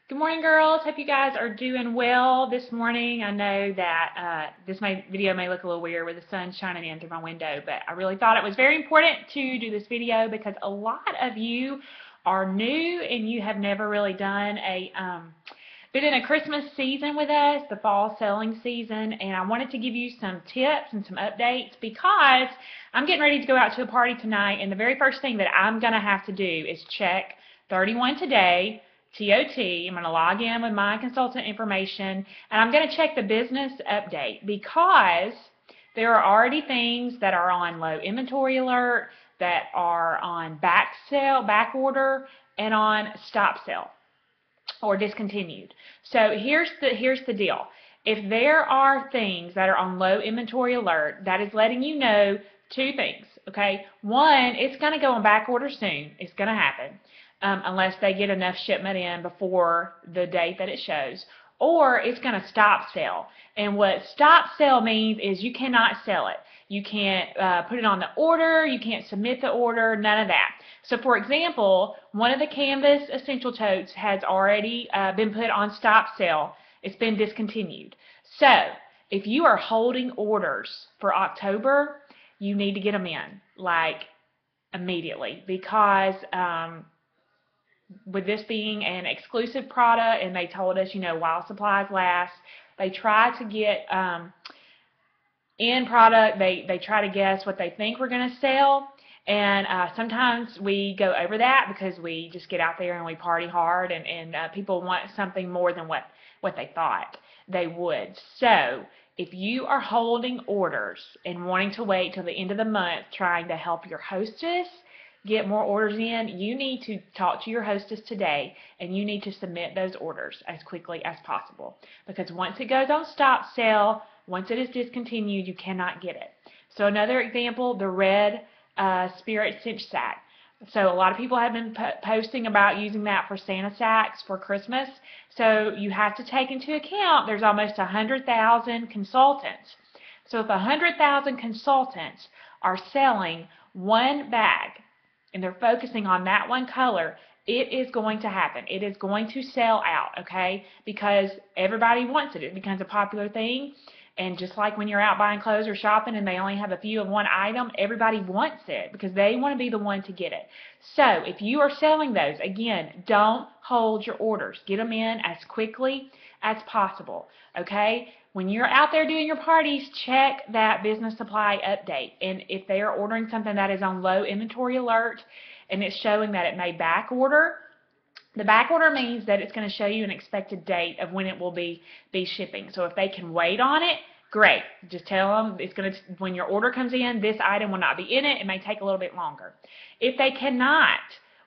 Good morning, girls. Hope you guys are doing well this morning. I know that video may look a little weird with the sun shining in through my window, but I really thought it was very important to do this video because a lot of you are new and you have never really done been in a Christmas season with us, the fall selling season, and I wanted to give you some tips and some updates because I'm getting ready to go out to a party tonight, and the very first thing that I'm going to have to do is check 31 Today. TOT. I'm going to log in with my consultant information, and I'm going to check the business update because there are already things that are on low inventory alert, that are on back order, and on stop sale or discontinued. So here's the deal. If there are things that are on low inventory alert, that is letting you know two things. Okay, one, it's going to go on back order soon. It's going to happen. Unless they get enough shipment in before the date that it shows, or it's going to stop sale. And what stop sale means is you cannot sell it. You can't put it on the order, you can't submit the order, none of that. So for example, one of the Canvas Essential Totes has already been put on stop sale. It's been discontinued. So if you are holding orders for October, you need to get them in, like, immediately, because with this being an exclusive product, and they told us, while supplies last, they try to get in product, they try to guess what they think we're going to sell, and sometimes we go over that because we just get out there and we party hard, and people want something more than what they thought they would. So if you are holding orders and wanting to wait till the end of the month trying to help your hostess get more orders in, you need to talk to your hostess today, and you need to submit those orders as quickly as possible, because once it goes on stop sale, once it is discontinued, you cannot get it. So another example, the red Spirit Cinch Sack. So a lot of people have been posting about using that for Santa sacks for Christmas. So you have to take into account there's almost 100,000 consultants. So if 100,000 consultants are selling one bag, and they're focusing on that one color, it is going to happen. It is going to sell out, okay? Because everybody wants it. It becomes a popular thing. And just like when you're out buying clothes or shopping and they only have a few of one item, everybody wants it because they want to be the one to get it. So if you are selling those, again, don't hold your orders. Get them in as quickly as possible, okay? When you're out there doing your parties, check that business supply update. And if they are ordering something that is on low inventory alert and it's showing that it may back order, the back order means that it's going to show you an expected date of when it will be shipping. So if they can wait on it, great. Just tell them it's going to, when your order comes in, this item will not be in it. It may take a little bit longer. If they cannot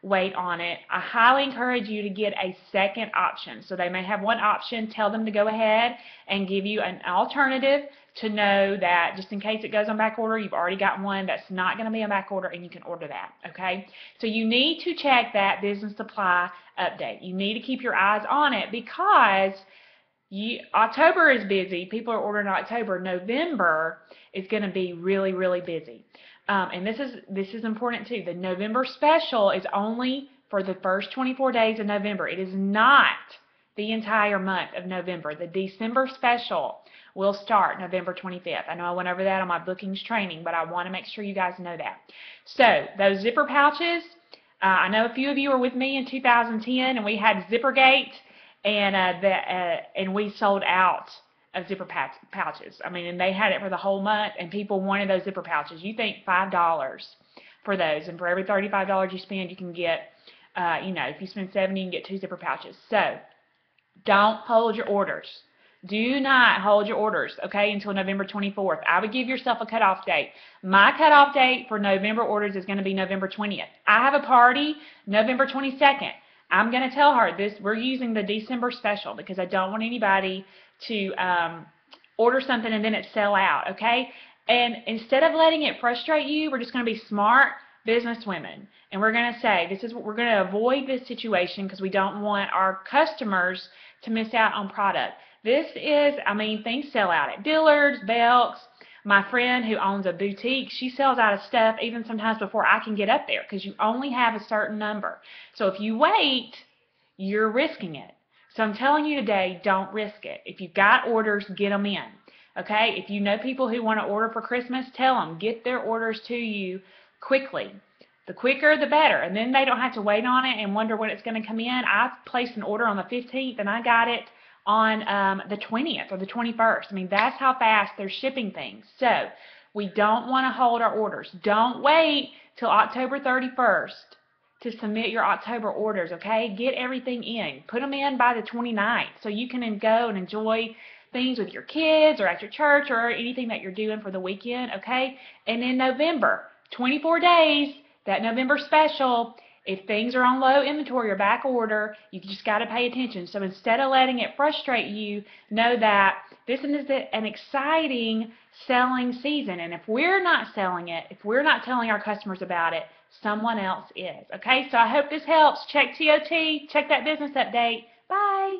wait on it, I highly encourage you to get a second option. So they may have one option, tell them to go ahead and give you an alternative to know that just in case it goes on back order, you've already got one that's not going to be on back order and you can order that, okay? So you need to check that business supply update. You need to keep your eyes on it because October is busy. People are ordering in October. November is going to be really, really busy. And this is important too. The November special is only for the first 24 days of November. It is not the entire month of November. The December special will start November 25th. I know I went over that on my bookings training, but I want to make sure you guys know that. So those zipper pouches, I know a few of you were with me in 2010, and we had Zippergate, and we sold out of zipper pouches. I mean, and they had it for the whole month, and people wanted those zipper pouches. You think $5 for those, and for every $35 you spend, you can get, if you spend $70, you can get 2 zipper pouches. So don't hold your orders. Do not hold your orders, okay, until November 24th. I would give yourself a cutoff date. My cutoff date for November orders is going to be November 20th. I have a party November 22nd. I'm going to tell her we're using the December special because I don't want anybody to order something and then it sell out, okay? And instead of letting it frustrate you, we're just going to be smart business women. And we're going to say, we're going to avoid this situation because we don't want our customers to miss out on product. Things sell out at Dillard's, Belk's. My friend who owns a boutique, she sells out of stuff even sometimes before I can get up there because you only have a certain number. So if you wait, you're risking it. So I'm telling you today, don't risk it. If you've got orders, get them in. Okay? If you know people who want to order for Christmas, tell them, get their orders to you quickly. The quicker, the better. And then they don't have to wait on it and wonder when it's going to come in. I placed an order on the 15th, and I got it on the 20th or the 21st. I mean, that's how fast they're shipping things. So we don't want to hold our orders. Don't wait till October 31st to submit your October orders, okay? Get everything in. Put them in by the 29th so you can go and enjoy things with your kids or at your church or anything that you're doing for the weekend, okay? And in November, 24 days, that November special, if things are on low inventory or back order, you just got to pay attention. So instead of letting it frustrate you, know that this is an exciting selling season. And if we're not selling it, if we're not telling our customers about it, someone else is. Okay, so I hope this helps. Check TOT, check that business update. Bye.